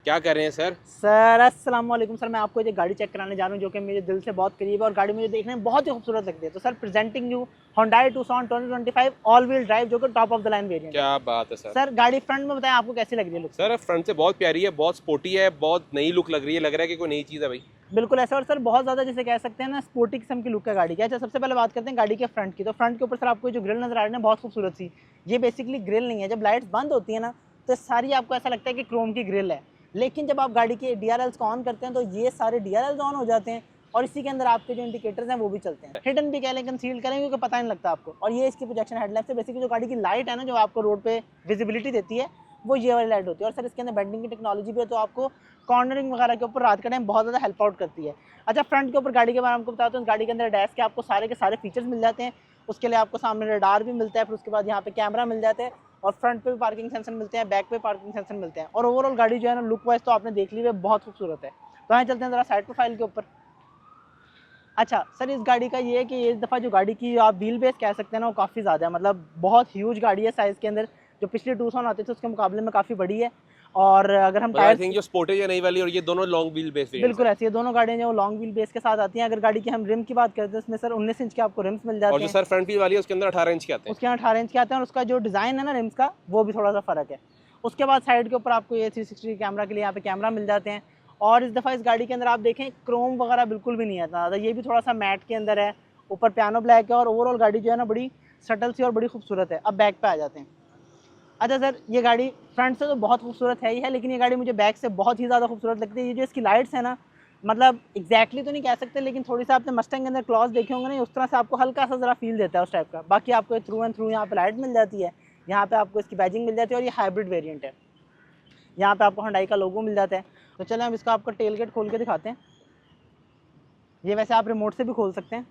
क्या कर रहे हैं सर? सर अस्सलाम वालेकुम सर, मैं आपको ये गाड़ी चेक कराने जा रहा हूँ जो कि मेरे दिल से बहुत करीब है और गाड़ी मुझे देखने में बहुत ही खूबसूरत लगती है। तो sir presenting you Hyundai Tucson 2025 all wheel drive जो कि top of the line variant है। क्या बात है सर। सर गाड़ी फ्रंट में बताएं आपको कैसी लग रही है लुक? सर फ्रंट से बहुत प्यारी है, बहुत स्पोर्टी है, बहुत नई लुक लग रही है, लग रहा है कि कोई नई चीज़ है भाई। बिल्कुल ऐसा, और सर बहुत ज़्यादा जैसे कह सकते हैं ना स्पोर्टी किस्म की लुक है गाड़ी की। अच्छा सबसे पहले बात करते हैं गाड़ी के फ्रंट की। तो फ्रंट के ऊपर सर आपको जो ग्रिल नजर आ रही है ना बहुत खूबसूरत सी, ये बेसिकली ग्रिल नहीं है। जब लाइट्स बंद होती है ना तो सारी आपको ऐसा लगता है कि क्रोम की ग्रिल है, लेकिन जब आप गाड़ी के DRLs को ऑन करते हैं तो ये सारे DRLs ऑन हो जाते हैं और इसी के अंदर आपके जो इंडिकेटर्स हैं वो भी चलते हैं। हिडन भी कह लें, कंसील्ड करें, क्योंकि पता नहीं लगता आपको। और ये इसकी प्रोजेक्शन हेडलाइट से बेसिकली जो गाड़ी की लाइट है ना जो आपको रोड पे विजिबिलिटी देती है वो ये वाली लाइट होती है। और सर इसके अंदर बेंडिंग की टेक्नोलॉजी भी है तो आपको कॉर्नरिंग वगैरह के ऊपर रात के टाइम बहुत ज़्यादा हेल्प आउट करती है। अच्छा फ्रंट के ऊपर गाड़ी के बारे में आपको बताता हूँ। गाड़ी के अंदर डैश के आपको सारे के सारे फीचर्स मिल जाते हैं। उसके लिए आपको सामने रडार भी मिलता है, फिर उसके बाद यहाँ पे कैमरा मिल जाता है और फ्रंट पे भी पार्किंग सेंसर मिलते हैं, बैक पे पार्किंग सेंसर मिलते हैं। और ओवरऑल गाड़ी जो है ना लुक वाइज तो आपने देख ली है, बहुत खूबसूरत है। तो यहाँ चलते हैं ज़रा साइड प्रोफाइल के ऊपर। अच्छा सर इस गाड़ी का ये है कि इस दफ़ा जो गाड़ी की आप व्हील बेस कह सकते हैं ना वो काफ़ी ज़्यादा है, मतलब बहुत ह्यूज गाड़ी है साइज़ के अंदर। जो पिछले टूसन आते थे उसके मुकाबले में काफ़ी बड़ी है। और अगर हम आई टायर, थिंक जो स्पोर्टेज है नई वाली और ये दोनों लॉन्ग व्हील बेस वेरिएंट्स बिल्कुल हैं। ऐसी है, दोनों गाड़ियाँ जो लॉन्ग व्हील बेस के साथ आती हैं। अगर गाड़ी की हम रिम की बात करते हैं इसमें सर 19 इंच के आपको रिम्स मिल और जाते जो हैं। सर फ्रंट व्हील वाली है उसके अंदर 18 इंच के आते हैं। उसके यहाँ 18 इंच के आते हैं और उसका जो डिज़ाइन है ना रिम्स का वो भी थोड़ा सा फ़र्क है। उसके बाद साइड के ऊपर आपको ये 360 कैमरा के लिए यहाँ पे कैमरा मिल जाते हैं। और इस दफ़ा इस गाड़ी के अंदर आप देखें क्रोम वगैरह बिल्कुल भी नहीं आता, ये भी थोड़ा सा मैट के अंदर है। ऊपर पियानो ब्लैक है और ओवरऑल गाड़ी जो है ना बड़ी सटल सी और बड़ी खूबसूरत है। अब बैक पे आ जाते हैं। अच्छा सर ये गाड़ी फ्रंट से तो बहुत खूबसूरत है ही है, लेकिन ये गाड़ी मुझे बैक से बहुत ही ज़्यादा खूबसूरत लगती है। ये जो इसकी लाइट्स है ना, मतलब एग्जैक्टली तो नहीं कह सकते, लेकिन थोड़ी सा आपने मस्टैंग के अंदर क्लॉज देखे होंगे ना, उस तरह से आपको हल्का सा ज़रा फील देता है उस टाइप का। बाकी आपको थ्रू एंड थ्रू यहाँ पे लाइट मिल जाती है, यहाँ पे आपको इसकी बैजिंग मिल जाती है और ये हाइब्रिड वेरिएंट है। यहाँ पे आपको Hyundai का लोगो मिल जाता है। तो चलें हम इसका आपको टेल गेट खोल के दिखाते हैं। ये वैसे आप रिमोट से भी खोल सकते हैं।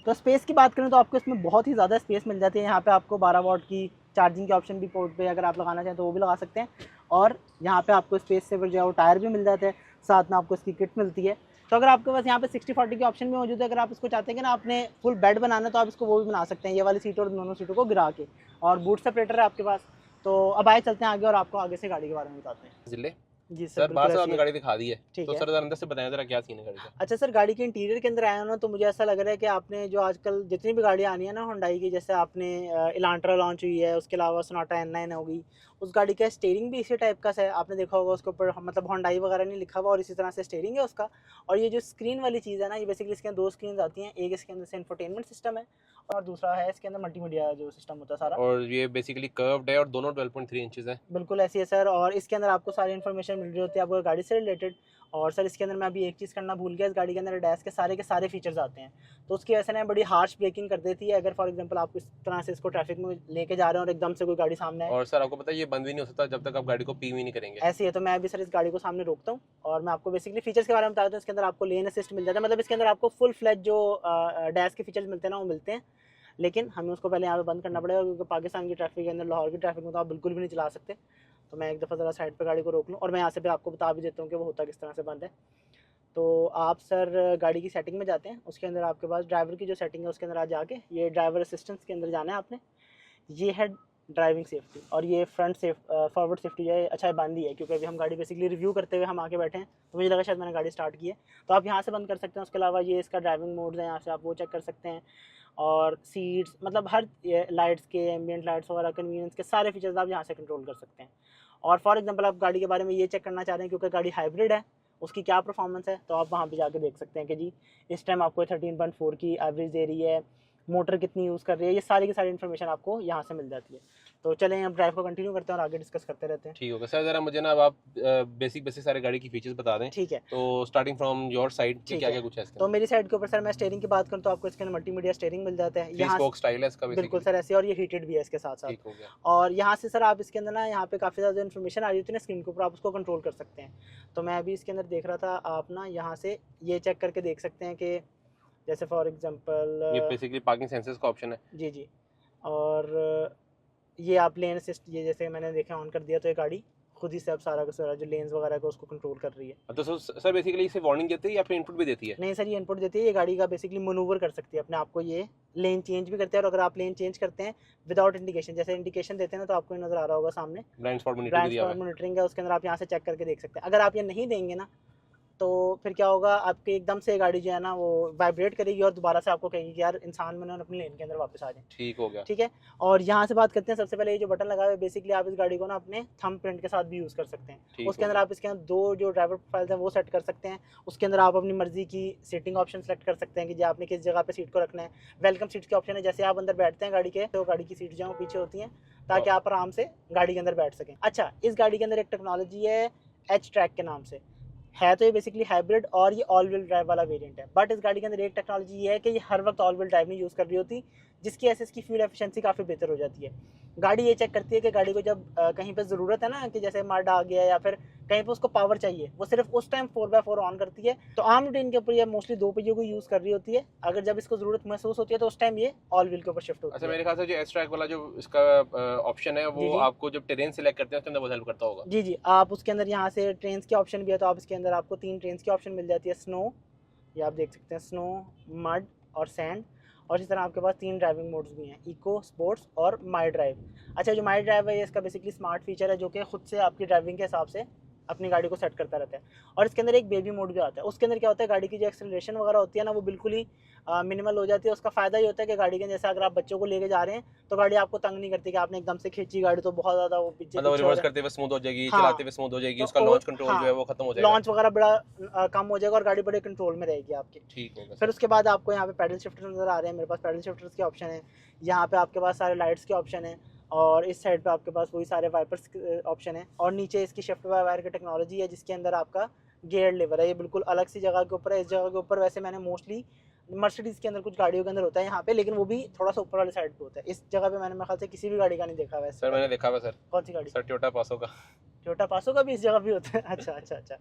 तो स्पेस की बात करें तो आपको इसमें बहुत ही ज़्यादा स्पेस मिल जाती है। यहाँ पे आपको 12 वॉट की चार्जिंग की ऑप्शन भी पोर्ट पे अगर आप लगाना चाहें तो वो भी लगा सकते हैं। और यहाँ पे आपको स्पेस सेवर जो है वो टायर भी मिल जाता है, साथ में आपको इसकी किट मिलती है। तो अगर आपके पास यहाँ पे 60-40 की ऑप्शन भी मौजूद है, अगर आप इसको चाहते हैं कि ना आपने फुल बेड बनाना है तो आप इसको वो भी बना सकते हैं, ये वाली सीट और दोनों सीटों को गिरा के। और बूट सेपरेटर है आपके पास। तो अब आए चलते हैं आगे और आपको आगे से गाड़ी के बारे में बताते हैं। जिले जी सर सर बाहर बिल्कुल से ऐसी आपने है। गाड़ी दिखा दी है, ठीक तो है। सर जरा अंदर से बताएं जरा क्या सीन है गाड़ी का। अच्छा सर गाड़ी के इंटीरियर के अंदर आया हो ना तो मुझे ऐसा लग रहा है कि आपने जो आजकल जितनी भी गाड़ियाँ आनी है ना Hyundai की, जैसे आपने इलांट्रा लॉन्च हुई है, उसके अलावा सोनाटा N9 होगी, उस गाड़ी का स्टीयरिंग भी इसी टाइप का है। आपने देखा होगा उसके ऊपर मतलब Hyundai वगैरह नहीं लिखा हुआ और इसी तरह से स्टीयरिंग है उसका। और ये जो स्क्रीन वाली चीज़ है ना, ये बेसिकली इसके अंदर दो स्क्रीन आती हैं। एक इसके अंदर से इंफोटेनमेंट सिस्टम है और दूसरा है इसके अंदर मल्टीमीडिया जो सिस्टम होता है सारा। और ये बेसिकली कर्व्ड है और दोनों 12.3 इंचेस है। बिल्कुल ऐसी है सर। और इसके अंदर आपको सारी इन्फॉर्मेशन मिल रही होती है आपको गाड़ी से रिलेटेड। और सर इसके अंदर मैं अभी एक चीज़ करना भूल गया, इस गाड़ी के अंदर डैश के सारे फीचर्स आते हैं। तो उसकी वजह से ना बड़ी हार्श ब्रेकिंग कर देती है अगर फॉर एग्जांपल आप इस तरह से इसको ट्रैफिक में लेके जा रहे हैं और एकदम से कोई गाड़ी सामने आए। और सर आपको पता है ये बंद भी नहीं हो सकता जब तक आप गाड़ी को पी भी नहीं करेंगे। ऐसी है, तो मैं अभी सर इस गाड़ी को सामने रोकता हूँ और मैं आपको बेसिकली फीचर्स के बारे में बता देता हूँ। इसके अंदर आपको लेन असिस्ट मिल जाता है, मतलब इसके अंदर आपको फुल फ्लैज जो डैश के फीचर्स मिलते हैं ना वो मिलते हैं। लेकिन हमें उसको पहले यहाँ पे बंद करना पड़ेगा क्योंकि पाकिस्तान की ट्रैफिक के अंदर, लाहौर की ट्रैफिक में तो आप बिल्कुल भी नहीं चला सकते। तो मैं एक दफ़ा ज़रा साइड पे गाड़ी को रोक लूँ और मैं यहाँ से फिर आपको बता भी देता हूँ कि वो होता किस तरह से बंद है। तो आप सर गाड़ी की सेटिंग में जाते हैं, उसके अंदर आपके पास ड्राइवर की जो सेटिंग है उसके अंदर आ जाके ये ड्राइवर असिस्टेंस के अंदर जाना है आपने। ये है ड्राइविंग सेफ्टी और ये फ्रंट फॉरवर्ड सेफ्टी जो है। अच्छा बंद ही है क्योंकि अभी हम गाड़ी बेसिकली रिव्यू करते हुए हम आके बैठे हैं तो मुझे लगा शायद मैंने गाड़ी स्टार्ट की है। तो आप यहाँ से बंद कर सकते हैं। उसके अलावा ये इसका ड्राइविंग मोड है, यहाँ से आप वो चेक कर सकते हैं। और सीट्स मतलब हर लाइट्स के एम्बियंट लाइट्स वगैरह कन्वीनियंस के सारे फीचर्स आप यहाँ से कंट्रोल कर सकते हैं। और फॉर एग्जांपल आप गाड़ी के बारे में ये चेक करना चाह रहे हैं क्योंकि गाड़ी हाइब्रिड है उसकी क्या परफॉर्मेंस है, तो आप वहाँ पे जाके देख सकते हैं कि जी इस टाइम आपको 13.4 की एवरेज दे रही है, मोटर कितनी यूज़ कर रही है, ये सारी की सारी इन्फॉर्मेशन आपको यहाँ से मिल जाती है। तो चलें अब ड्राइव को कंटिन्यू करते हैं और आगे डिस्कस करते रहते हैं। ठीक होगा सर, जरा मुझे ना अब आप बेसिक सारे गाड़ी की फीचर्स बता दें। ठीक है। तो स्टार्टिंग फ्रॉम योर साइड कि ठीक क्या है क्या कुछ है इसके तो अंदर। मेरी साइड के ऊपर सर मैं स्टेयरिंग की बात करूँ तो आपको इसके अंदर मल्टीमीडिया स्टेयरिंग मिल जाता है थ्री यहाँ। स्पोक स्टाइल है इसका बिल्कुल बेसिकली। सर ऐसे, और ये हीटेड भी है इसके साथ साथ। ठीक हो गया। और यहाँ से सर आप इसके अंदर ना यहाँ पे काफ़ी ज़्यादा इन्फॉर्मेशन आ रही होती है ना स्क्रीन के ऊपर, आप उसको कंट्रोल कर सकते हैं। तो मैं अभी इसके अंदर देख रहा था, आप ना यहाँ से ये चेक करके देख सकते हैं कि जैसे फॉर एग्जांपल ये बेसिकली पार्किंग सेंसर्स का ऑप्शन है। जी जी। और ये आप लेन असिस्ट, ये जैसे मैंने देखा ऑन कर दिया तो ये गाड़ी खुद ही से अब सारा का सारा जो लेन्स वगैरह को उसको कंट्रोल कर रही है। तो सर बेसिकली इसे वार्निंग देती है या फिर इनपुट भी देती है? नहीं सर, ये इनपुट देती है, ये गाड़ी का बेसिकली मनूवर कर सकती है अपने आप को, ये लेन चेंज भी करते हैं। और अगर आप लेन चेंज करते हैं विदाउट इंडिकेशन, जैसे इंडिकेशन देते हैं ना, तो आपको नजर आ रहा होगा सामने blind spot blind spot monitoring है, उसके अंदर आप यहाँ से चेक करके देख सकते हैं। अगर आप ये नहीं देंगे ना, तो फिर क्या होगा, आपके एकदम से गाड़ी जो है ना वो वाइब्रेट करेगी और दोबारा से आपको कहेगी कि यार इंसान बने और अपनी लेन के अंदर वापस आ जाए। ठीक हो गया। ठीक है। और यहाँ से बात करते हैं, सबसे पहले ये जो बटन लगा हुआ है, बेसिकली आप इस गाड़ी को ना अपने थंब प्रिंट के साथ भी यूज़ कर सकते हैं। उसके अंदर आप इसके अंदर 2 जो ड्राइवर प्रोफाइल्स हैं वो सेट कर सकते हैं। उसके अंदर आप अपनी मर्जी की सीटिंग ऑप्शन सेलेक्ट कर सकते हैं कि आपने किस जगह पे सीट को रखना है। वेलकम सीट्स के ऑप्शन है, जैसे आप अंदर बैठते हैं गाड़ी के, तो गाड़ी की सीट जो है वो पीछे होती हैं ताकि आप आराम से गाड़ी के अंदर बैठ सकें। अच्छा, इस गाड़ी के अंदर एक टेक्नोलॉजी है एच ट्रैक के नाम से, है तो ये बेसिकली हाइब्रिड और ये ऑल व्हील ड्राइव वाला वेरिएंट है। बट इस गाड़ी के अंदर एक टेक्नोलॉजी ये है कि ये हर वक्त ऑल व्हील ड्राइव नहीं यूज़ कर रही होती, जिसकी वजह से इसकी फ्यूल एफिशिएंसी काफ़ी बेहतर हो जाती है। गाड़ी ये चेक करती है कि गाड़ी को जब कहीं पे ज़रूरत है ना, कि जैसे मड आ गया या फिर कहीं पे उसको पावर चाहिए, वो सिर्फ उस टाइम 4x4 ऑन करती है। तो आम रूटीन के ऊपर ये मोस्टली 2 पहियों को यूज़ कर रही होती है। अगर जब इसको ज़रूरत महसूस होती है तो उस टाइम ये ऑल व्हील के ऊपर शिफ्ट होती है। अच्छा, मेरे ख्याल से जो एच ट्रैक वाला जो इसका ऑप्शन है वो आपको जब टेरेन सिलेक्ट करते हैं उसके अंदर बहुत हेल्प करता होगा। जी जी, आप उसके अंदर यहाँ से ट्रेन्स के ऑप्शन भी है, तो आप इसके अंदर आपको 3 ट्रेन्स की ऑप्शन मिल जाती है। स्नो, ये आप देख सकते हैं, स्नो, मड और सैंड। और इस तरह आपके पास 3 ड्राइविंग मोड्स भी हैं, इको, स्पोर्ट्स और माई ड्राइव। अच्छा, जो माई ड्राइव है ये इसका बेसिकली स्मार्ट फीचर है जो कि खुद से आपकी ड्राइविंग के हिसाब से अपनी गाड़ी को सेट करता रहता है। और इसके अंदर एक बेबी मोड भी आता है। उसके अंदर क्या होता है, गाड़ी की जो एक्सेलरेशन वगैरह होती है ना, वो बिल्कुल ही मिनिमल हो जाती है। उसका फ़ायदा ये होता है कि गाड़ी के जैसे अगर आप बच्चों को लेके जा रहे हैं तो गाड़ी आपको तंग नहीं करती कि आपने एकदम से खींची गाड़ी तो बहुत ज़्यादा वो पीछे मतलब रिवर्स करते हुए स्मूथ हो जाएगी, हाँ, चलाते हुए स्मूथ हो जाएगी, तो उसका लॉन्च कंट्रोल जो है वो खत्म हो जाएगा, लॉन्च वगैरह बड़ा कम हो जाएगा और गाड़ी बड़े कंट्रोल में रहेगी आपकी। ठीक होगा। फिर उसके बाद आपको यहाँ पे पैडल शिफ्टर नज़र आ रहे हैं, मेरे पास पैडल शिफ्टर्स के ऑप्शन है। यहाँ पे आपके पास सारे लाइट्स के ऑप्शन है और इस साइड पे आपके पास वही सारे वाइपर्स के ऑप्शन है। और नीचे इसकी शिफ्ट बाय वायर की टेक्नोलॉजी है जिसके अंदर आपका गियर लीवर है, ये बिल्कुल अलग सी जगह के ऊपर है। इस जगह के ऊपर वैसे मैंने मोस्टली मर्सिडीज़ के अंदर कुछ गाड़ियों के अंदर होता है यहाँ पे, लेकिन वो भी थोड़ा सा ऊपर वाले साइड पे होता है। इस जगह पे मैंने मेरे ख्याल से किसी भी गाड़ी का नहीं देखा वैसे। सर मैंने देखा हुआ सर। कौन सी गाड़ी? सर टोयोटा पासो का। टोयोटा पासो का भी इस जगह भी होता है? अच्छा अच्छा अच्छा,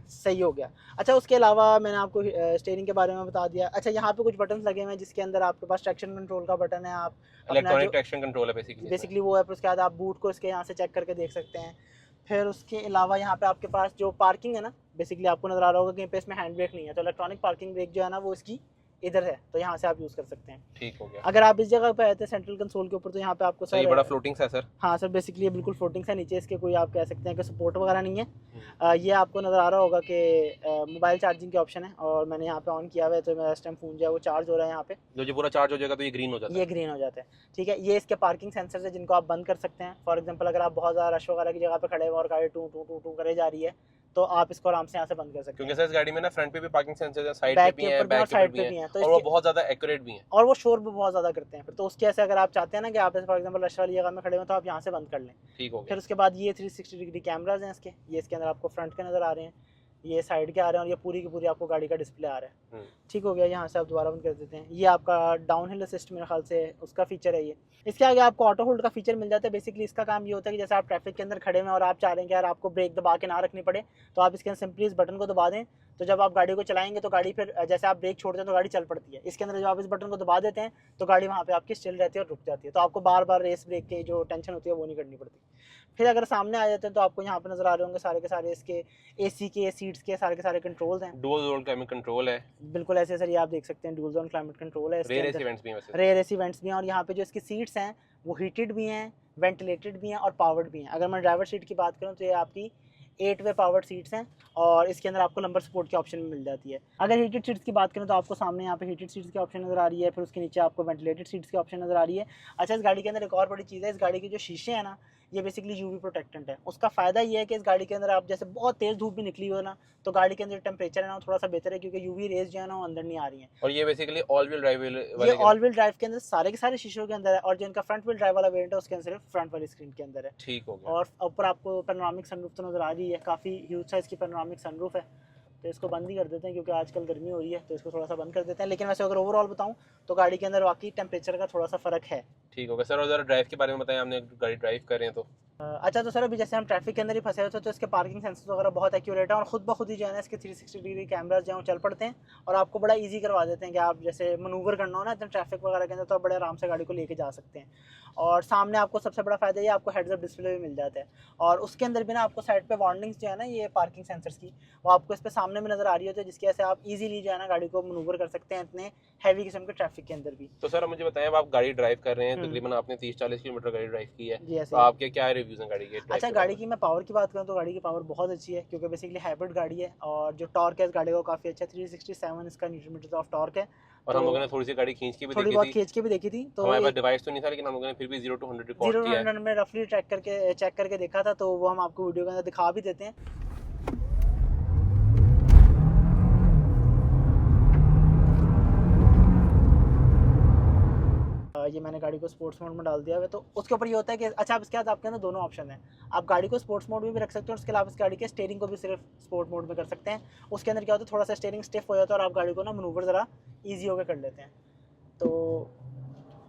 सही हो गया। अच्छा, उसके अलावा मैंने आपको स्टीयरिंग के बारे में बता दिया। अच्छा, यहाँ पे कुछ बटन लगे हुए हैं जिसके अंदर आपके पास ट्रैक्शन कंट्रोल का बटन है, आप इलेक्ट्रॉनिक ट्रैक्शन कंट्रोल है बेसिकली वो है। फिर उसके बाद आप बूट को इसके यहाँ से चेक करके देख सकते हैं। फिर उसके अलावा यहाँ पे आपके पास जो पार्किंग है ना, बेसिकली आपको नज़र आ रहा होगा कि पे इसमें हैंड ब्रेक नहीं है, तो इलेक्ट्रॉनिक पार्किंग ब्रेक जो है ना वो इसकी इधर है, तो यहाँ से आप यूज़ कर सकते हैं। ठीक हो गया। अगर आप इस जगह पे आए थे सेंट्रल कंसोल के ऊपर, तो यहाँ पे आपको सर ये बड़ा फ्लोटिंग है सर। हाँ सर, बेसिकली ये बिल्कुल फ्लोटिंग है, नीचे इसके कोई आप कह सकते हैं कि सपोर्ट वगैरह नहीं है। ये आपको नज़र आ रहा होगा कि मोबाइल चार्जिंग के ऑप्शन है और मैंने यहाँ पे ऑन किया हुआ है, तो मेरा इस टाइम फ़ोन जो है वो चार्ज हो रहा है। यहाँ पे जो पूरा चार्ज हो जाएगा तो ये ग्रीन हो जाता है। ये ग्रीन हो जाता है, ठीक है। ये इसके पार्किंग सेंसर है जिनको आप बंद कर सकते हैं। फॉर एग्जांपल अगर आप बहुत ज़्यादा रश वगैरह की जगह पे खड़े हुए और गाड़ी टू टू टू टू करे जा रही है तो आप इसको आराम से यहाँ से बंद कर सकते हैं। क्योंकि सर इस गाड़ी में ना फ्रंट पे भी पार्किंग सेंसर है, साइड पे भी है, बैक पे भी है, तो और वो बहुत ज़्यादा एक्यूरेट भी है और वो शोर भी बहुत ज़्यादा करते हैं। फिर तो उसके ऐसे अगर आप चाहते हैं ना कि आप फॉर एग्जांपल रश वाली जगह में खड़े हो तो आप यहाँ से बंद कर लें। ठीक हो गया। फिर उसके बाद ये 360 डिग्री कैमराज हैं इसके, ये इसके अंदर आपको फ्रंट के नज़र आ रहे हैं, ये साइड के आ रहे हैं और ये पूरी की पूरी आपको गाड़ी का डिस्प्ले आ रहा है। ठीक हो गया। यहाँ से आप दोबारा बंद कर देते हैं। ये आपका डाउन हिल असिस्ट मेरे ख्याल से उसका फीचर है ये। इसके आगे आपको ऑटो होल्ड का फीचर मिल जाता है। बेसिकली इसका काम ये होता है कि जैसे आप ट्रैफिक के अंदर खड़े हैं और आप चाह रहे हैं कि यार आपको ब्रेक दबा के ना रखनी पड़े, तो आप इसके अंदर सिंपली इस बटन को दबा दें, तो जब आप गाड़ी को चलाएंगे तो गाड़ी फिर जैसे आप ब्रेक छोड़ते हैं तो गाड़ी चल पड़ती है। इसके अंदर जब आप इस बटन को दबा देते हैं तो गाड़ी वहाँ पे आपकी स्टिल रहती है और रुक जाती है, तो आपको बार बार रेस ब्रेक की जो टेंशन होती है वो नहीं करनी पड़ती। फिर अगर सामने आ जाते हैं तो आपको यहाँ पे नज़र आ रहे होंगे सारे के सारे इसके एसी के, सीट्स के सारे कंट्रोल्स हैं। डुअल जोन क्लाइमेट कंट्रोल है, बिल्कुल ऐसे सर, ये आप देख सकते हैं डुअल जोन क्लाइमेट कंट्रोल है। रेयर एसी वेंट्स भी हैं, रेयर एसी वेंट्स भी हैं। और यहाँ पे जो इसकी सीट्स हैं वो हीटेड भी हैं, वेंटिलेटेड भी हैं और पावर्ड भी हैं। अगर मैं ड्राइवर सीट की बात करूँ तो ये आपकी 8 वे पावर्ड सीट्स हैं और इसके अंदर आपको लंबर सपोर्ट की ऑप्शन मिल जाती है। अगर हीटेड सीट्स की बात करें तो आपको सामने यहाँ पे हीटेड सीट्स की ऑप्शन नज़र आ रही है, फिर उसके नीचे आपको वेंटिलेटेड सीट्स की ऑप्शन नज़र आ रही है। अच्छा, इस गाड़ी के अंदर एक और बड़ी चीज़ है, इस गाड़ी के जो शीशे हैं ना ये बेसिकली यूवी प्रोटेक्टेंट है। उसका फ़ायदा ये है कि इस गाड़ी के अंदर आप जैसे बहुत तेज़ धूप भी निकली हो ना तो गाड़ी के अंदर टेम्परेचर है ना थोड़ा सा बेहतर है, क्योंकि यूवी रेज जो है ना वो अंदर नहीं आ रही है। और ये बेसिकली ऑल व्हील ड्राइव ये ऑल व्हील ड्राइव के अंदर सारे के सारे शीशों के अंदर है और जो इनका फ्रंट व्हील ड्राइव वाला वेरिएंट है उसके अंदर सिर्फ फ्रंट वाली स्क्रीन के अंदर है। ठीक हो गया। और ऊपर आपको पैनोरामिक सनरूफ तो नज़र आ रही है, काफ़ी ह्यूज साइज की पैनोरामिक सनरूफ है। तो इसको बंद ही कर देते हैं क्योंकि आजकल गर्मी हो रही है, तो इसको थोड़ा सा बंद कर देते हैं। लेकिन वैसे अगर ओवरऑल बताऊं तो गाड़ी के अंदर वाकई टेम्परेचर का थोड़ा सा फ़र्क है। ठीक होगा सर। और ज़रा ड्राइव के बारे में बताएं, आपने गाड़ी ड्राइव कर रहे हैं तो अच्छा तो सर अभी जैसे हम ट्रैफिक के अंदर ही फंसे हुए थे तो इसके पार्किंग सेंसर्स वगैरह बहुत एक्यूरेट है और खुद ब खुद ही जो है ना इसके 360 डिग्री कैमराज जो हैं वो चल पड़ते हैं और आपको बड़ा इजी करवा देते हैं कि आप जैसे मनूवर करना हो ना इतना ट्रैफिक वगैरह के अंदर तो आप बड़े आराम से गाड़ी को लेके जा सकते हैं। और सामने आपको सबसे बड़ा फ़ायदा ये आपको हेड्स अप डिस्प्ले भी मिल जाता है और उसके अंदर भी ना आपको साइड पे वार्निंग्स जो है ना ये पार्किंग सेंसर्स की वो आपको इस पे सामने में नज़र आ रही होती है जिसकी वजह से आप इजीली जो है ना गाड़ी को मनूवर कर सकते हैं इतने हैवी किस्म के ट्रैफिक के अंदर भी। तो सर मुझे बताएं, अब आप गाड़ी ड्राइव कर रहे हैं, तकरीबन आपने 30-40 किलोमीटर गाड़ी ड्राइव की है, जी ऐसे तो आपके क्या रिव्यूज हैं गाड़ी के? अच्छा गाड़ी की मैं पावर की बात करूँ तो गाड़ी की पावर बहुत अच्छी है क्योंकि बेसिकली हाइब्रिड गाड़ी है और जो टॉर्क है इस गाड़ी को काफ़ी अच्छा 367 इसका न्यूटन मीटर ऑफ टॉर्क है। और हम लोगों ने थोड़ी सी गाड़ी खींच के भी थोड़ी देखी बहुत थी, खींच के भी देखी थी तो हमारे पास डिवाइस तो नहीं था लेकिन हम लोगों ने फिर भी 0 to 100 रिकॉर्ड किया है। 0 में रफली चेक करके देखा था तो वो हम आपको वीडियो के अंदर दिखा भी देते हैं। ये मैंने गाड़ी को स्पोर्ट्स मोड में डाल दिया है तो उसके ऊपर ये होता है कि अच्छा अब इसके बाद आपके अंदर दोनों ऑप्शन हैं, आप गाड़ी को स्पोर्ट्स मोड में भी रख सकते हैं और उसके अलावा इस गाड़ी के स्टीयरिंग को भी सिर्फ स्पोर्ट मोड में कर सकते हैं। उसके अंदर क्या होता है थोड़ा सा स्टीयरिंग स्टिफ हो जाता है और आप गाड़ी को ना मनूवर ज़रा ईजी होकर कर लेते हैं। तो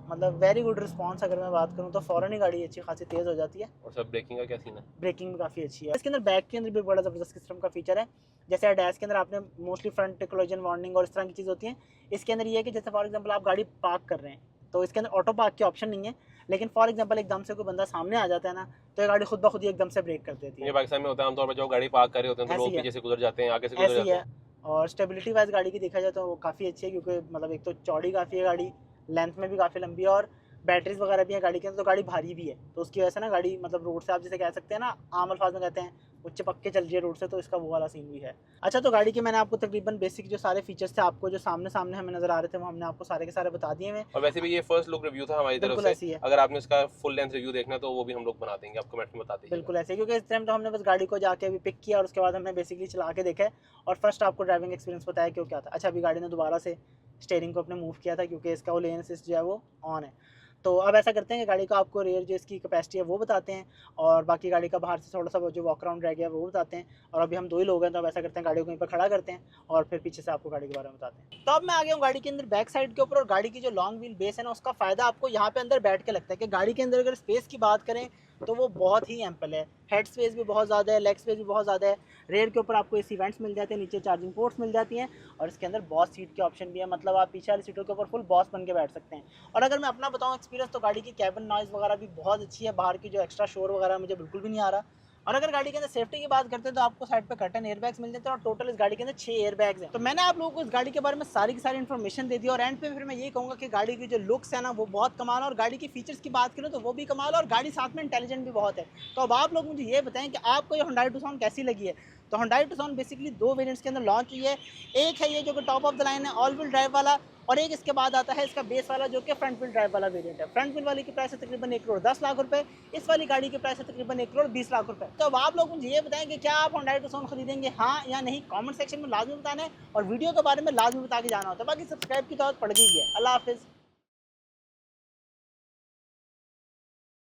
मतलब वेरी गुड रिस्पॉन्स अगर मैं बात करूँ तो फ़ौरन ही गाड़ी अच्छी खासी तेज़ हो जाती है। और सब ब्रेकिंग का क्या सीन है? ब्रेकिंग भी काफ़ी अच्छी है। इसके अंदर बैक के अंदर भी बड़ा ज़बरदस्त किस्म का फीचर है, जैसे डैश के अंदर आपने मोस्टली फ्रंट कोलिजन वार्निंग और इस तरह की चीज़ होती है। इसके अंदर ये है कि जैसे फॉर एग्जांपल आप गाड़ी पार्क कर रहे हैं तो इसके अंदर ऑटो पार्क की ऑप्शन नहीं है, लेकिन फॉर एग्जांपल एकदम से कोई बंदा सामने आ जाता है ना तो ये गाड़ी खुद ब खुद ही एकदम से ब्रेक कर देती है। ये पाकिस्तान में होता है आमतौर पर, जो गाड़ी पार्क कर रहे होते हैं तो लोग पीछे से गुजर जाते हैं, आगे से गुजर ऐसी जाते है। हैं। और स्टेबिलिटी वाइज गाड़ी की देखा जाए तो वो काफ़ी अच्छी है क्योंकि मतलब एक तो चौड़ी काफ़ी है गाड़ी, लेंथ में भी काफ़ी लंबी है और बैटरीज वगैरह भी है गाड़ी के अंदर तो गाड़ी भारी भी है तो उसकी वजह से ना गाड़ी मतलब रोड से आप जैसे कह सकते हैं ना आम अल्फाज में कहते हैं वो चिपक के चल रही है रोड से, तो इसका वो वाला सीन भी है। अच्छा तो गाड़ी के मैंने आपको तकरीबन बेसिक जो सारे फीचर्स थे आपको जो सामने सामने हमें नजर आ रहे थे वो हमने आपको सारे के सारे बता दिए हैं। और वैसे भी ये फर्स्ट लुक रिव्यू था हमारी तरफ से, अगर आपने इसका फुल लेंथ रिव्यू देखना है तो वो भी हम लोग बना देंगे, आप कमेंट में बता दीजिए। बिल्कुल ऐसे, क्योंकि इस टाइम तो हमने बस गाड़ी को जाके अभी पिक किया और उसके बाद हमने बेसिकली चला के देखा है और फर्स्ट आपको ड्राइविंग एक्सपीरियंस बताया क्यों क्या था। अच्छा अभी गाड़ी ने दोबारा से स्टीयरिंग को अपने मूव किया था क्योंकि इसका वो लेन असिस्ट जो है वो ऑन है। तो अब ऐसा करते हैं कि गाड़ी का आपको रेयर जो इसकी कैपेसिटी है वो बताते हैं और बाकी गाड़ी का बाहर से थोड़ा सा जो वॉक अराउंड रह गया वो बताते हैं। और अभी हम दो ही लोग हैं तो अब ऐसा करते हैं गाड़ी को कहीं पर खड़ा करते हैं और फिर पीछे से आपको गाड़ी के बारे में बताते हैं। तो अब मैं आ गया हूँ गाड़ी के अंदर बैक साइड के ऊपर और गाड़ी की जो लॉन्ग व्हील बेस है ना उसका फ़ायदा आपको यहाँ पे अंदर बैठ के लगता है कि गाड़ी के अंदर अगर स्पेस की बात करें तो वो बहुत ही एम्पल है। हेड स्पेस भी बहुत ज़्यादा है, लेग स्पेस भी बहुत ज़्यादा है। रेयर के ऊपर आपको एसी वेंट्स मिल जाते हैं, नीचे चार्जिंग पोर्ट्स मिल जाती हैं और इसके अंदर बॉस सीट के ऑप्शन भी है, मतलब आप पीछे वाली सीटों के ऊपर फुल बॉस बन के बैठ सकते हैं। और अगर मैं अपना बताऊं एक्सपीरियंस तो गाड़ी की कैबिन नॉइज़ वगैरह भी बहुत अच्छी है, बाहर की जो एक्स्ट्रा शोर वगैरह मुझे बिल्कुल भी नहीं आ रहा। और अगर गाड़ी के अंदर सेफ्टी की बात करते हैं तो आपको साइड पे कर्टन एयरबैग्स मिल जाते हैं और टोटल इस गाड़ी के अंदर 6 एयरबैग्स हैं। तो मैंने आप लोगों को इस गाड़ी के बारे में सारी की सारी इन्फॉर्मेशन दे दी और एंड पे फिर मैं ये कहूँगा कि गाड़ी की जो लुक्स है ना वो बहुत कमाल है और गाड़ी की फीचर्स की बात करें तो वो भी कमाल है और गाड़ी साथ में इंटेलिजेंट भी बहुत है। तो अब आप लोग मुझे ये बताएं कि आपको ये Hyundai Tucson कैसी लगी है। तो Hyundai Tucson बेसिकली 2 वेरिएंट्स के अंदर लॉन्च हुई है, एक है ये जो कि टॉप ऑफ द लाइन है ऑल व्हील ड्राइव वाला और एक इसके बाद आता है इसका बेस वाला जो कि फ्रंट व्हील ड्राइव वाला वेरिएंट है। फ्रंट व्हील वाली की प्राइस है तकरीबन 1,10,00,000 रुपए, इस वाली गाड़ी की प्राइस है तकरीबन 1,20,00,000 रुपए। तो अब आप लोग मुझे ये बताएं कि क्या आप Hyundai Tucson खरीदेंगे, हाँ या नहीं, कमेंट सेक्शन में लाजमी बताना है और वीडियो के बारे में लाजमी बता के जाना होता है। बाकी सब्सक्राइब की तो पड़ गई है। अल्लाह हाफिज़।